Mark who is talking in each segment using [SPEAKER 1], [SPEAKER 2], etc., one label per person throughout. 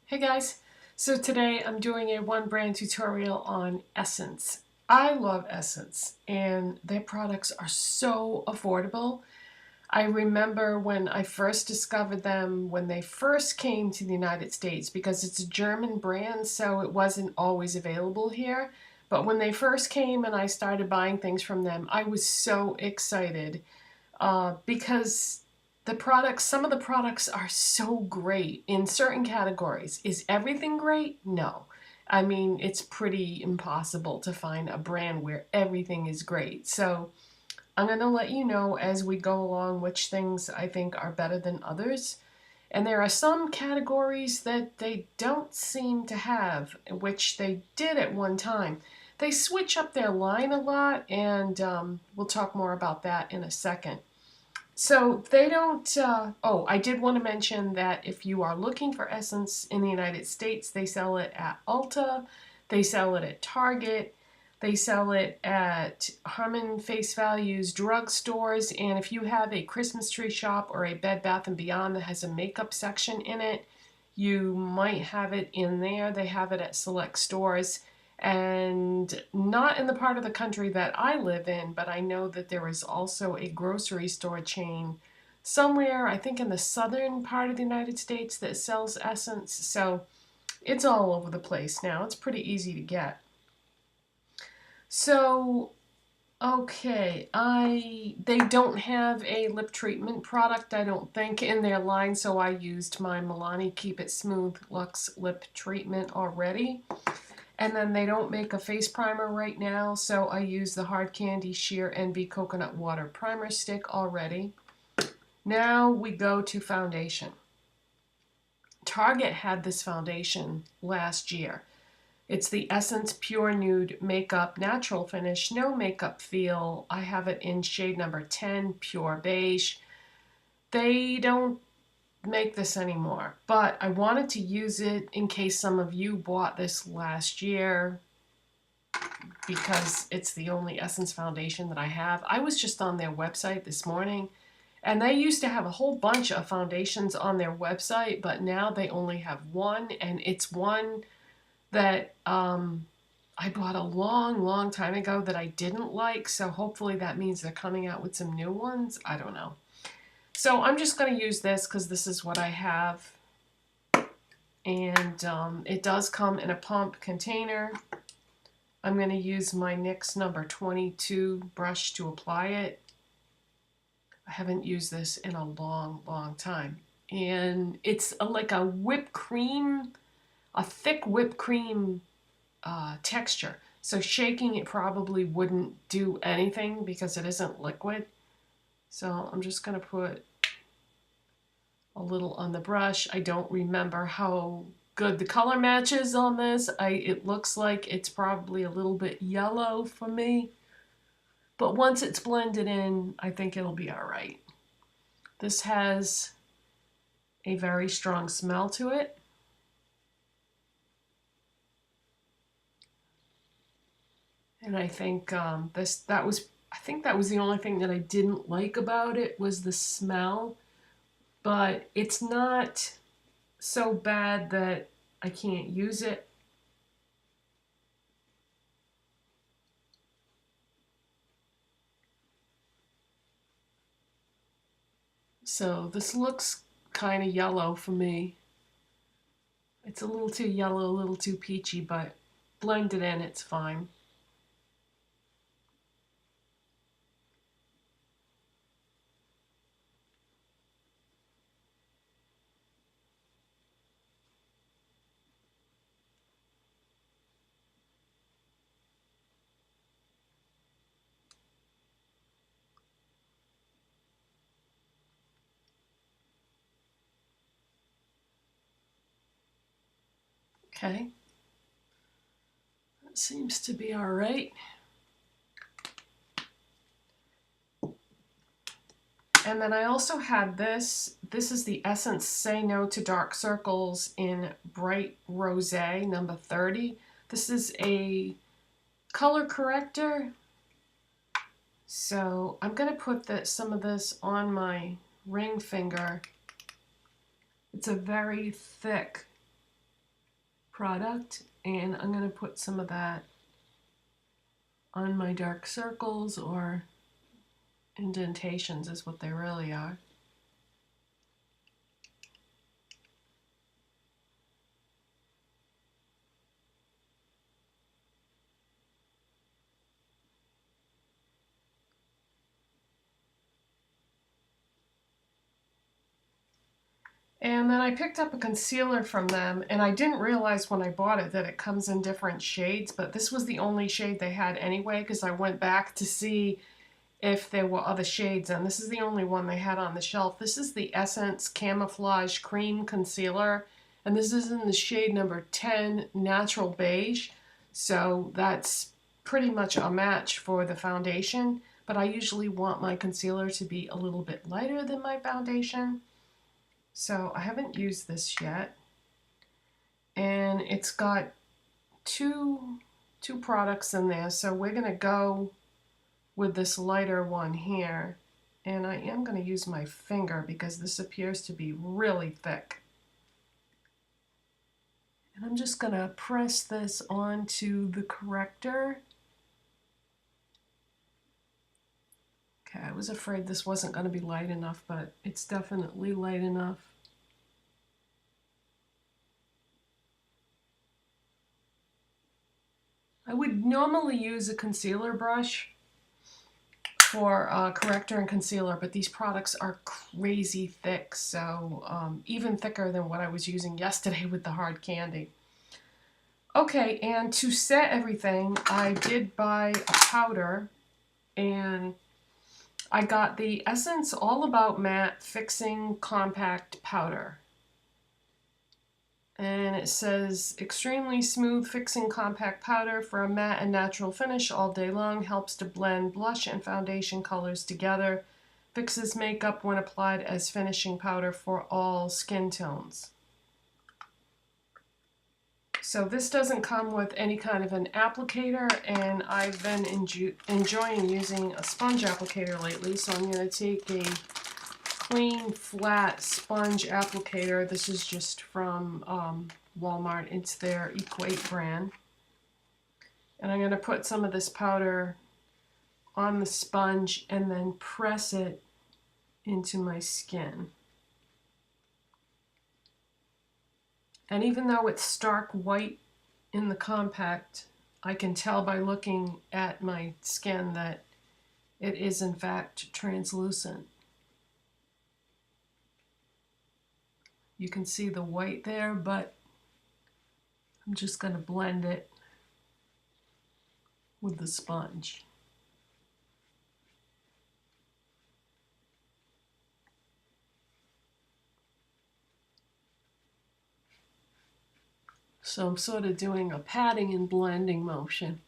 [SPEAKER 1] Hey guys, so today I'm doing a one brand tutorial on Essence. I love Essence and their products are so affordable. I remember when I first discovered them when they first came to the United States because it's a German brand, so it wasn't always available here. But when they first came and I started buying things from them, I was so excited because some of the products are so great in certain categories. Is everything great? No. I mean, it's pretty impossible to find a brand where everything is great. So I'm going to let you know as we go along which things I think are better than others. And there are some categories that they don't seem to have, which they did at one time. They switch up their line a lot, and we'll talk more about that in a second. So they don't, I did want to mention that if you are looking for Essence in the United States, they sell it at Ulta, they sell it at Target, they sell it at Harmon Face Value's drugstores, and if you have a Christmas tree shop or a Bed Bath & Beyond that has a makeup section in it, you might have it in there. They have it at select stores. And not in the part of the country that I live in, but I know that there is also a grocery store chain somewhere, I think in the southern part of the United States, that sells Essence. So it's all over the place now. It's pretty easy to get. So, okay, they don't have a lip treatment product, I don't think, in their line, so I used my Milani Keep It Smooth Luxe Lip Treatment already. And then they don't make a face primer right now, so I use the Hard Candy Sheer Envy Coconut Water Primer Stick already. Now we go to foundation. Target had this foundation last year. It's the Essence Pure Nude Makeup Natural Finish, No Makeup Feel. I have it in shade number 10, Pure Beige. They don't make this anymore, but I wanted to use it in case some of you bought this last year because it's the only Essence foundation that I have. I was just on their website this morning, and they used to have a whole bunch of foundations on their website, but now they only have one, and it's one that I bought a long time ago that I didn't like, so hopefully that means they're coming out with some new ones. I don't know. So I'm just going to use this because this is what I have. And it does come in a pump container. I'm going to use my NYX number 22 brush to apply it. I haven't used this in a long time. And it's like a whipped cream, a thick whipped cream texture. So shaking it probably wouldn't do anything because it isn't liquid. So I'm just going to put a little on the brush. I don't remember how good the color matches on this. It looks like it's probably a little bit yellow for me. But once it's blended in, I think it'll be all right. This has a very strong smell to it. And I think that was the only thing that I didn't like about it was the smell. But it's not so bad that I can't use it. So this looks kind of yellow for me. It's a little too yellow, a little too peachy, but blended in, it's fine. Okay. That seems to be all right. And then I also had this. This is the Essence Say No to Dark Circles in Bright Rosé, number 30. This is a color corrector. So I'm going to put some of this on my ring finger. It's a very thick product, and I'm going to put some of that on my dark circles, or indentations is what they really are. And then I picked up a concealer from them, and I didn't realize when I bought it that it comes in different shades, but this was the only shade they had anyway, because I went back to see if there were other shades, and this is the only one they had on the shelf. This is the Essence Camouflage Cream Concealer, and this is in the shade number 10, Natural Beige, so that's pretty much a match for the foundation, but I usually want my concealer to be a little bit lighter than my foundation. So I haven't used this yet, and it's got two products in there, so we're going to go with this lighter one here, and I am going to use my finger because this appears to be really thick. And I'm just going to press this onto the corrector. Okay, I was afraid this wasn't going to be light enough, but it's definitely light enough. I would normally use a concealer brush for corrector and concealer, but these products are crazy thick, so even thicker than what I was using yesterday with the hard candy. Okay, and to set everything, I did buy a powder, and I got the Essence All About Matte Fixing Compact Powder. And it says, extremely smooth fixing compact powder for a matte and natural finish all day long, helps to blend blush and foundation colors together, fixes makeup when applied as finishing powder for all skin tones. So this doesn't come with any kind of an applicator, and I've been enjoying using a sponge applicator lately, so I'm going to take a clean, flat sponge applicator. This is just from Walmart. It's their Equate brand. And I'm going to put some of this powder on the sponge and then press it into my skin. And even though it's stark white in the compact, I can tell by looking at my skin that it is in fact translucent. You can see the white there, but I'm just going to blend it with the sponge. So I'm sort of doing a patting and blending motion.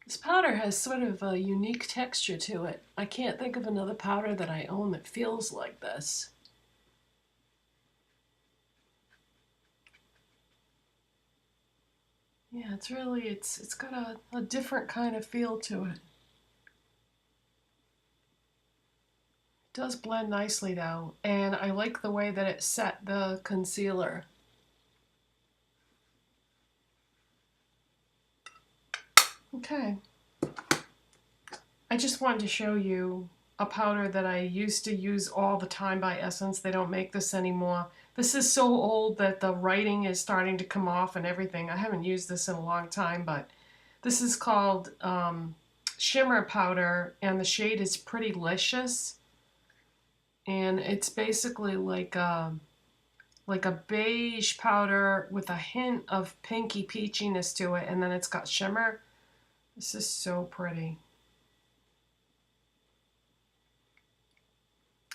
[SPEAKER 1] This powder has sort of a unique texture to it. I can't think of another powder that I own that feels like this. Yeah, it's got a different kind of feel to it. It does blend nicely though, and I like the way that it set the concealer. Okay. I just wanted to show you a powder that I used to use all the time by Essence. They don't make this anymore. This is so old that the writing is starting to come off and everything. I haven't used this in a long time, but this is called Shimmer Powder, and the shade is Pretty Licious. And it's basically like a beige powder with a hint of pinky peachiness to it, and then it's got shimmer. This is so pretty.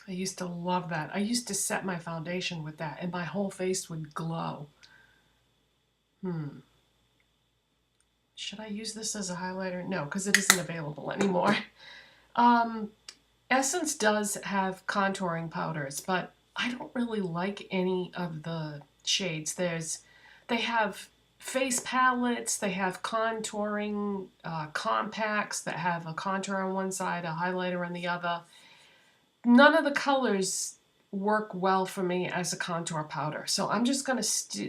[SPEAKER 1] I used to love that. I used to set my foundation with that, and my whole face would glow. should I use this as a highlighter? No, because it isn't available anymore. Essence does have contouring powders, but I don't really like any of the shades. They have face palettes, they have contouring compacts that have a contour on one side, a highlighter on the other. None of the colors work well for me as a contour powder, so I'm just going to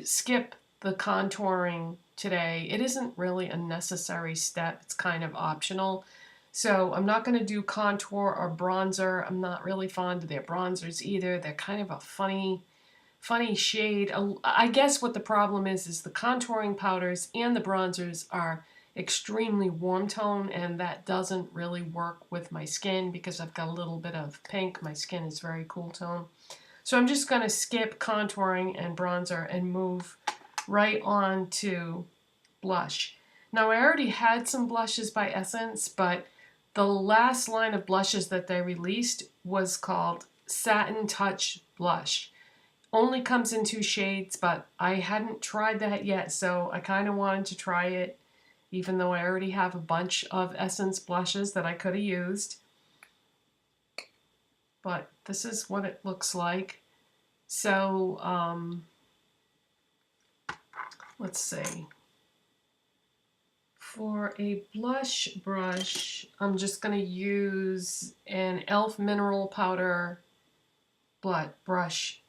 [SPEAKER 1] skip the contouring today. It isn't really a necessary step, it's kind of optional. So I'm not going to do contour or bronzer. I'm not really fond of their bronzers either. They're kind of a funny shade. I guess what the problem is the contouring powders and the bronzers are extremely warm tone, and that doesn't really work with my skin because I've got a little bit of pink. My skin is very cool tone. So I'm just going to skip contouring and bronzer and move right on to blush. Now I already had some blushes by Essence, but the last line of blushes that they released was called Satin Touch Blush. Only comes in 2 shades, but I hadn't tried that yet, so I kind of wanted to try it, even though I already have a bunch of Essence blushes that I could have used. But this is what it looks like. So, let's see. For a blush brush, I'm just going to use an e.l.f. mineral powder brush.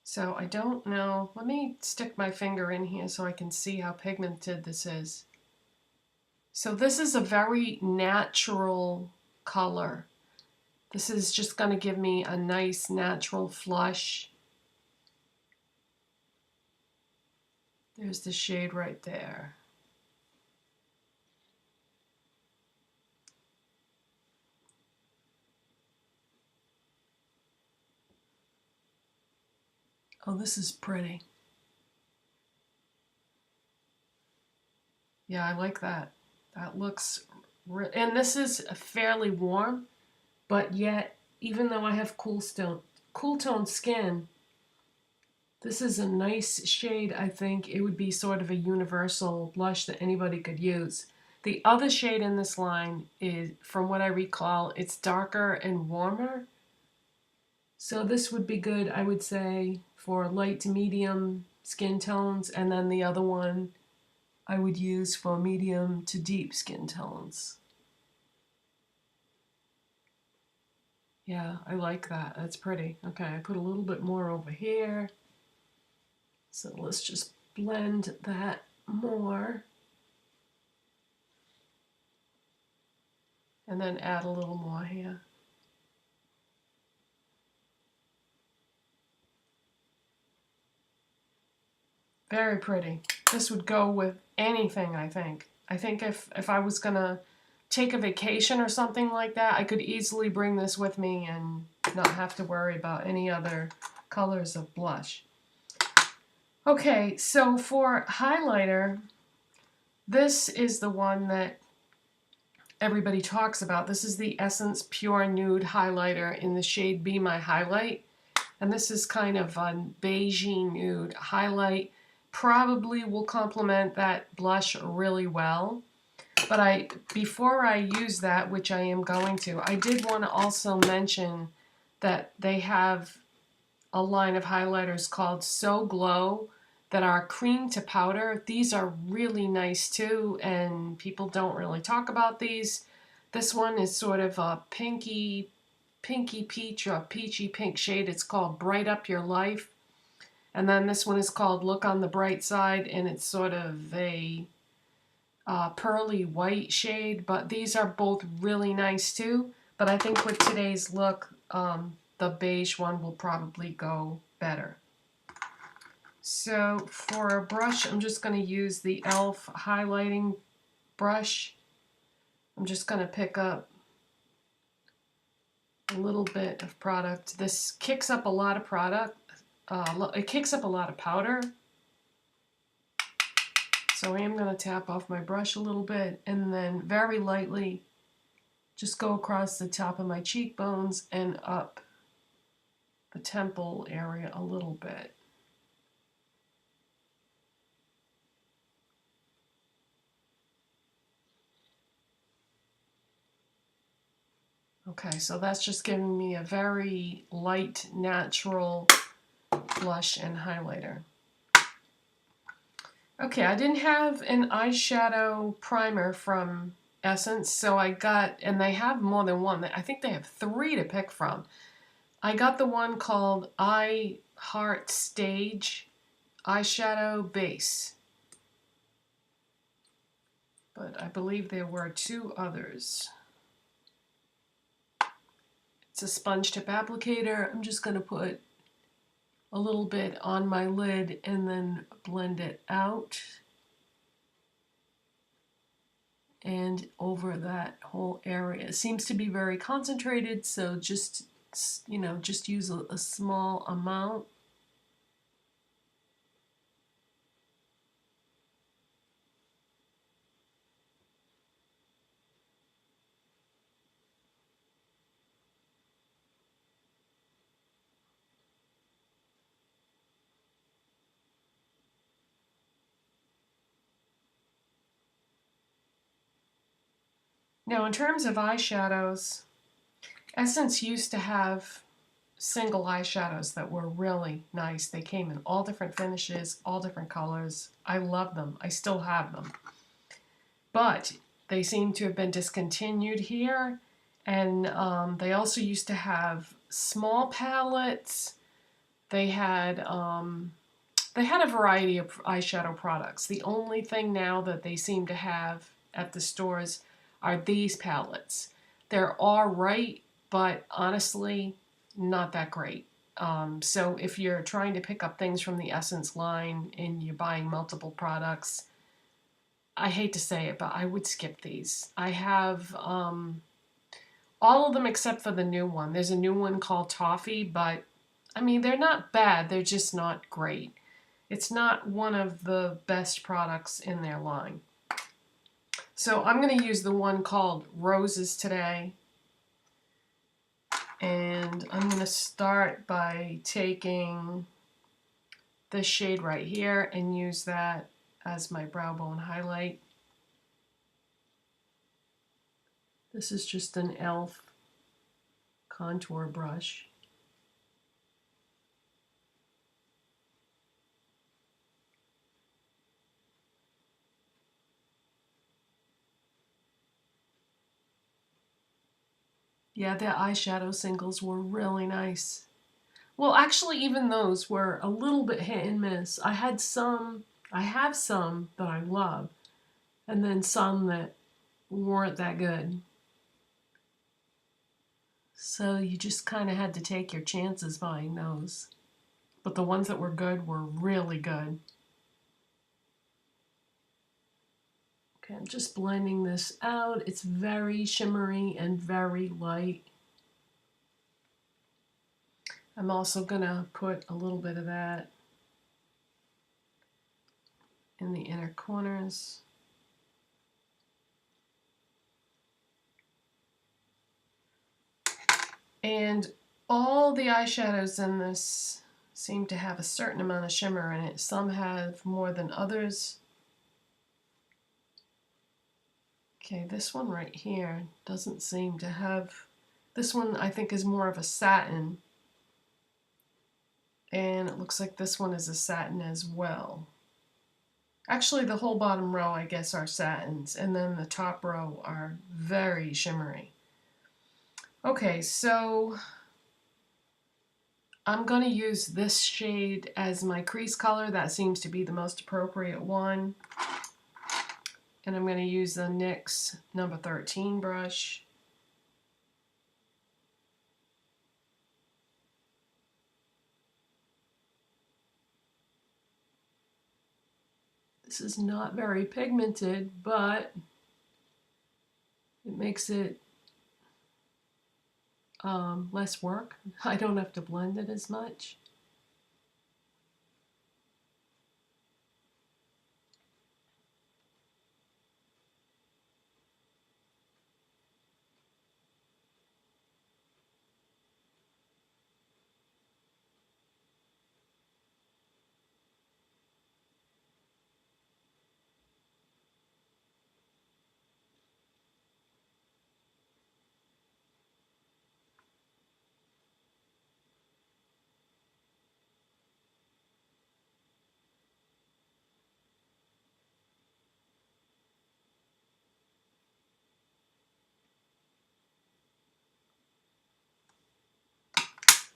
[SPEAKER 1] So I don't know. Let me stick my finger in here so I can see how pigmented this is. So this is a very natural color. This is just going to give me a nice natural flush. There's the shade right there. Oh, this is pretty. Yeah, I like that. That looks, and this is fairly warm, but yet, even though I have cool tone skin, this is a nice shade. I think it would be sort of a universal blush that anybody could use. The other shade in this line is, from what I recall, it's darker and warmer. So this would be good, I would say, for light to medium skin tones, and then the other one I would use for medium to deep skin tones. Yeah, I like that. That's pretty. Okay, I put a little bit more over here. So let's just blend that more. And then add a little more here. Very pretty. This would go with anything, I think. I think if I was going to take a vacation or something like that, I could easily bring this with me and not have to worry about any other colors of blush. Okay, so for highlighter, this is the one that everybody talks about. This is the Essence Pure Nude Highlighter in the shade Be My Highlight. And this is kind of a beigey nude highlight. Probably will complement that blush really well. But before I use that, which I am going to, I did want to also mention that they have a line of highlighters called So Glow that are cream to powder. These are really nice too, and people don't really talk about these. This one is sort of a pinky peach or peachy pink shade. It's called Bright Up Your Life. And then this one is called Look on the Bright Side, and it's sort of a pearly white shade. But these are both really nice too. But I think with today's look, the beige one will probably go better. So for a brush, I'm just going to use the e.l.f. highlighting brush. I'm just going to pick up a little bit of product. This kicks up a lot of product. It kicks up a lot of powder. So I am going to tap off my brush a little bit and then very lightly just go across the top of my cheekbones and up the temple area a little bit. Okay, so that's just giving me a very light, natural blush and highlighter. Okay, I didn't have an eyeshadow primer from Essence, so I got, and they have more than one. I think they have 3 to pick from. I got the one called I Heart Stage Eyeshadow Base. But I believe there were 2 others. It's a sponge tip applicator. I'm just going to put a little bit on my lid and then blend it out and over that whole area. It seems to be very concentrated, so just, you know, just use a small amount. Now, in terms of eyeshadows, Essence used to have single eyeshadows that were really nice. They came in all different finishes, all different colors. I love them. I still have them. But they seem to have been discontinued here. And they also used to have small palettes. They had a variety of eyeshadow products. The only thing now that they seem to have at the stores are these palettes. They're all right, but honestly, not that great. So if you're trying to pick up things from the Essence line and you're buying multiple products, I hate to say it, but I would skip these. I have all of them except for the new one. There's a new one called Toffee, but I mean, they're not bad. They're just not great. It's not one of the best products in their line. So I'm going to use the one called Roses today. And I'm going to start by taking this shade right here and use that as my brow bone highlight. This is just an e.l.f. contour brush. Yeah, their eyeshadow singles were really nice. Well, actually, even those were a little bit hit and miss. I have some that I love, and then some that weren't that good. So you just kind of had to take your chances buying those. But the ones that were good were really good. Okay, I'm just blending this out. It's very shimmery and very light. I'm also going to put a little bit of that in the inner corners. And all the eyeshadows in this seem to have a certain amount of shimmer in it. Some have more than others. Okay, this one right here doesn't seem to have, this one I think is more of a satin. And it looks like this one is a satin as well. Actually, the whole bottom row, I guess, are satins, and then the top row are very shimmery. Okay, so I'm going to use this shade as my crease color. That seems to be the most appropriate one. And I'm going to use the NYX number 13 brush. This is not very pigmented, but it makes it less work. I don't have to blend it as much.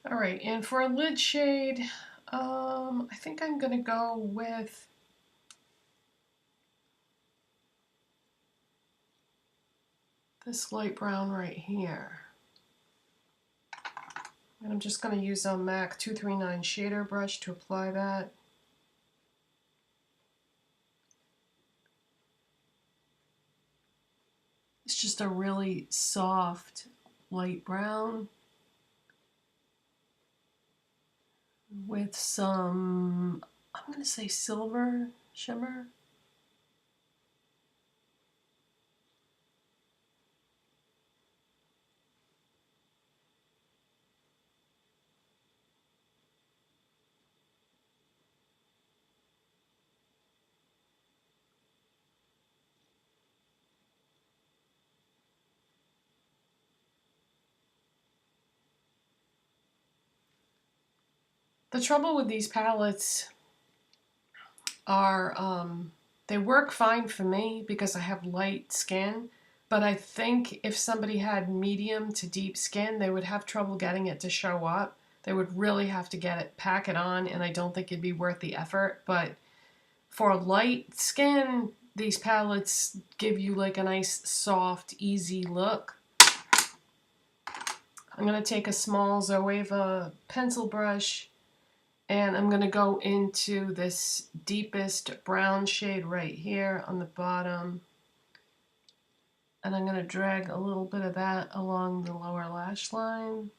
[SPEAKER 1] All right, and for a lid shade, I think I'm gonna go with this light brown right here. And I'm just gonna use a MAC 239 shader brush to apply that. It's just a really soft light brown with some, I'm going to say silver shimmer. The trouble with these palettes are they work fine for me because I have light skin, but I think if somebody had medium to deep skin, they would have trouble getting it to show up. They would really have to get it, pack it on, and I don't think it'd be worth the effort. But for light skin, these palettes give you like a nice, soft, easy look. I'm going to take a small Zoeva pencil brush, and I'm going to go into this deepest brown shade right here on the bottom. And I'm going to drag a little bit of that along the lower lash line.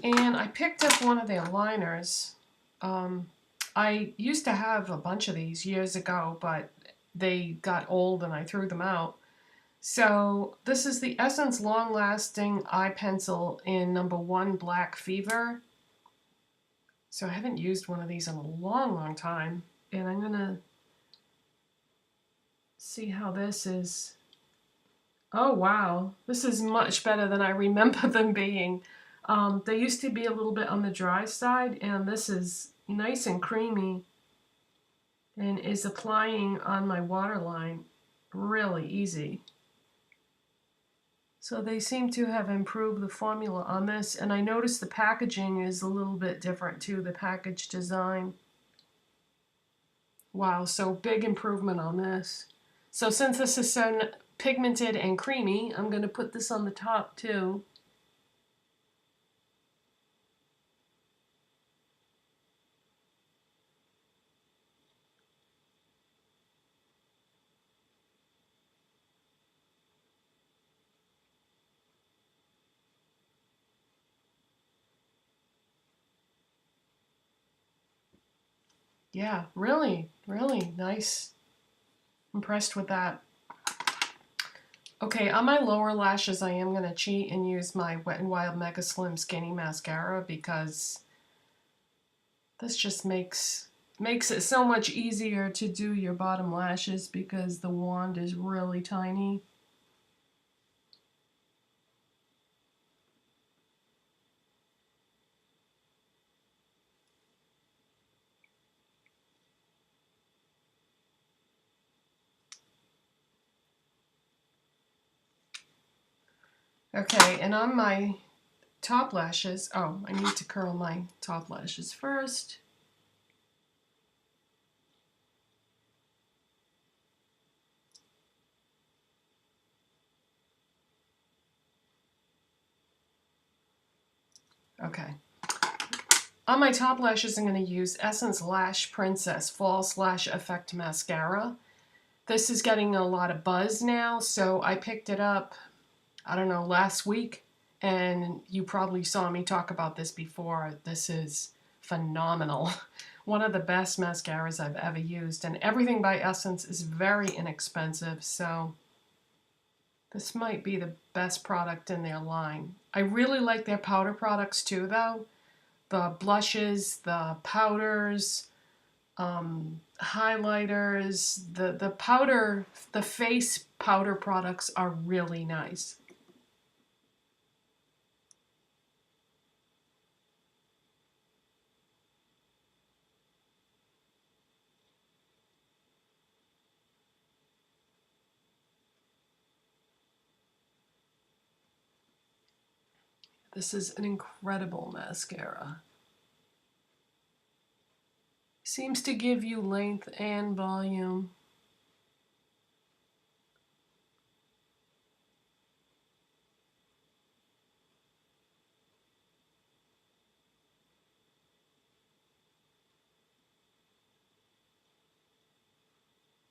[SPEAKER 1] And I picked up one of their liners. I used to have a bunch of these years ago, but they got old and I threw them out. So this is the Essence Long Lasting Eye Pencil in number 1 Black Fever. So I haven't used one of these in a long, long time. And I'm going to see how this is. Oh, wow. This is much better than I remember them being. They used to be a little bit on the dry side, and this is nice and creamy and is applying on my waterline really easy. So they seem to have improved the formula on this, and I noticed the packaging is a little bit different too, the package design. Wow, so big improvement on this. So since this is so pigmented and creamy, I'm going to put this on the top too. Yeah, really, really nice. Impressed with that. Okay, on my lower lashes, I am going to cheat and use my Wet n Wild Mega Slim Skinny Mascara because this just makes it so much easier to do your bottom lashes because the wand is really tiny. Okay, and on my top lashes, oh, I need to curl my top lashes first. Okay. On my top lashes, I'm going to use Essence Lash Princess False Lash Effect Mascara. This is getting a lot of buzz now, so I picked it up, I don't know, last week, and you probably saw me talk about this before. This is phenomenal. One of the best mascaras I've ever used, and everything by Essence is very inexpensive, so this might be the best product in their line. I really like their powder products too, though. The blushes, the powders, highlighters. The powder, the face powder products are really nice. This is an incredible mascara. Seems to give you length and volume.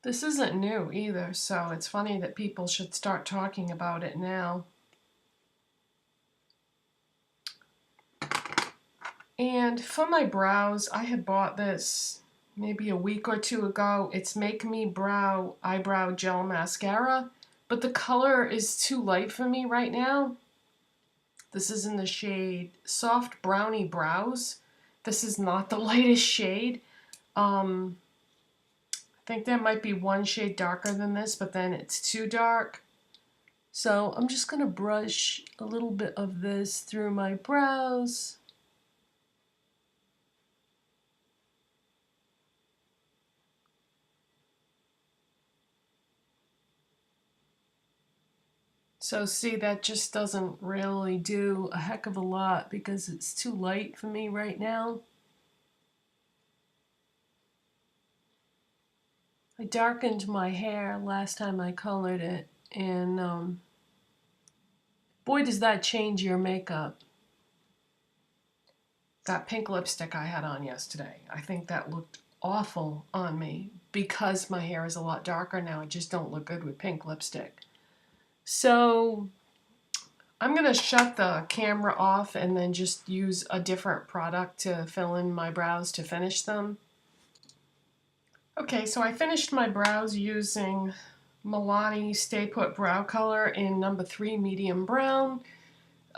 [SPEAKER 1] This isn't new either, so it's funny that people should start talking about it now. And for my brows, I had bought this maybe a week or two ago. It's Make Me Brow Eyebrow Gel Mascara, but the color is too light for me right now. This is in the shade Soft Browny Brows. This is not the lightest shade. I think there might be one shade darker than this, but then it's too dark. So I'm just going to brush a little bit of this through my brows. So see, that just doesn't really do a heck of a lot because it's too light for me right now. I darkened my hair last time I colored it, and boy does that change your makeup. That pink lipstick I had on yesterday, I think that looked awful on me because my hair is a lot darker now. I just don't look good with pink lipstick. So I'm going to shut the camera off and then just use a different product to fill in my brows to finish them. Okay, so I finished my brows using Milani Stay Put Brow Color in number 3 medium brown.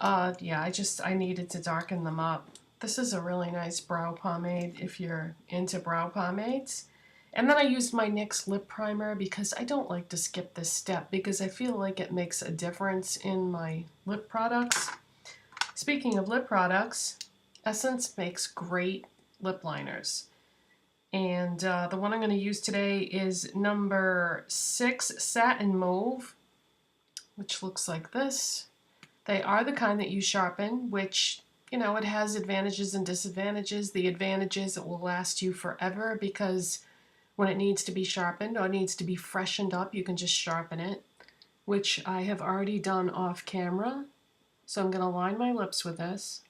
[SPEAKER 1] Yeah, I needed to darken them up. This is a really nice brow pomade if you're into brow pomades. And then I used my NYX lip primer because I don't like to skip this step because I feel like it makes a difference in my lip products. Speaking of lip products, Essence makes great lip liners. And the one I'm going to use today is number 6 Satin Mauve, which looks like this. They are the kind that you sharpen, which, you know, it has advantages and disadvantages. The advantage is it will last you forever because when it needs to be sharpened or needs to be freshened up, you can just sharpen it, which I have already done off camera. So I'm going to line my lips with this.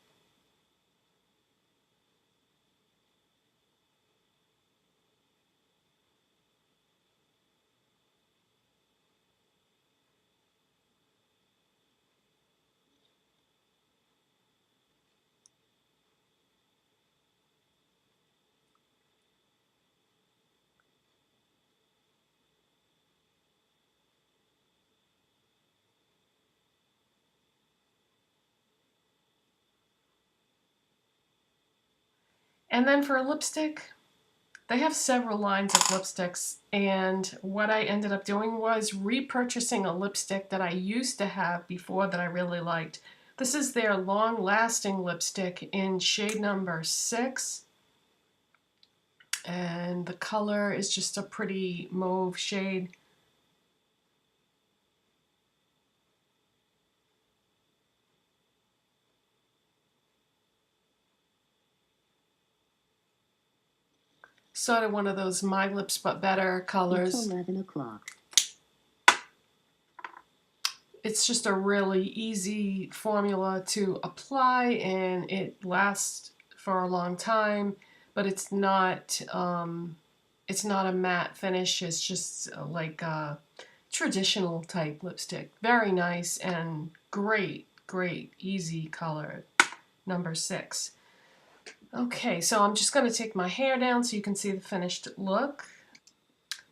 [SPEAKER 1] And then for a lipstick, they have several lines of lipsticks, and what I ended up doing was repurchasing a lipstick that I used to have before that I really liked. This is their long-lasting lipstick in shade number 6, and the color is just a pretty mauve shade. Sort of one of those My Lips But Better colors.
[SPEAKER 2] It's 11 o'clock.
[SPEAKER 1] It's just a really easy formula to apply, and it lasts for a long time, but it's not a matte finish. It's just like a traditional type lipstick. Very nice and great, easy color. Number 6. Okay, so I'm just going to take my hair down so you can see the finished look.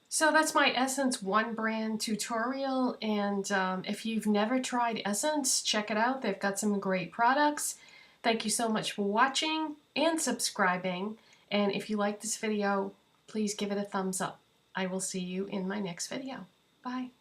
[SPEAKER 1] So that's my Essence One Brand tutorial, and if you've never tried Essence, check it out. They've got some great products. Thank you so much for watching and subscribing, and if you like this video, please give it a thumbs up. I will see you in my next video. Bye.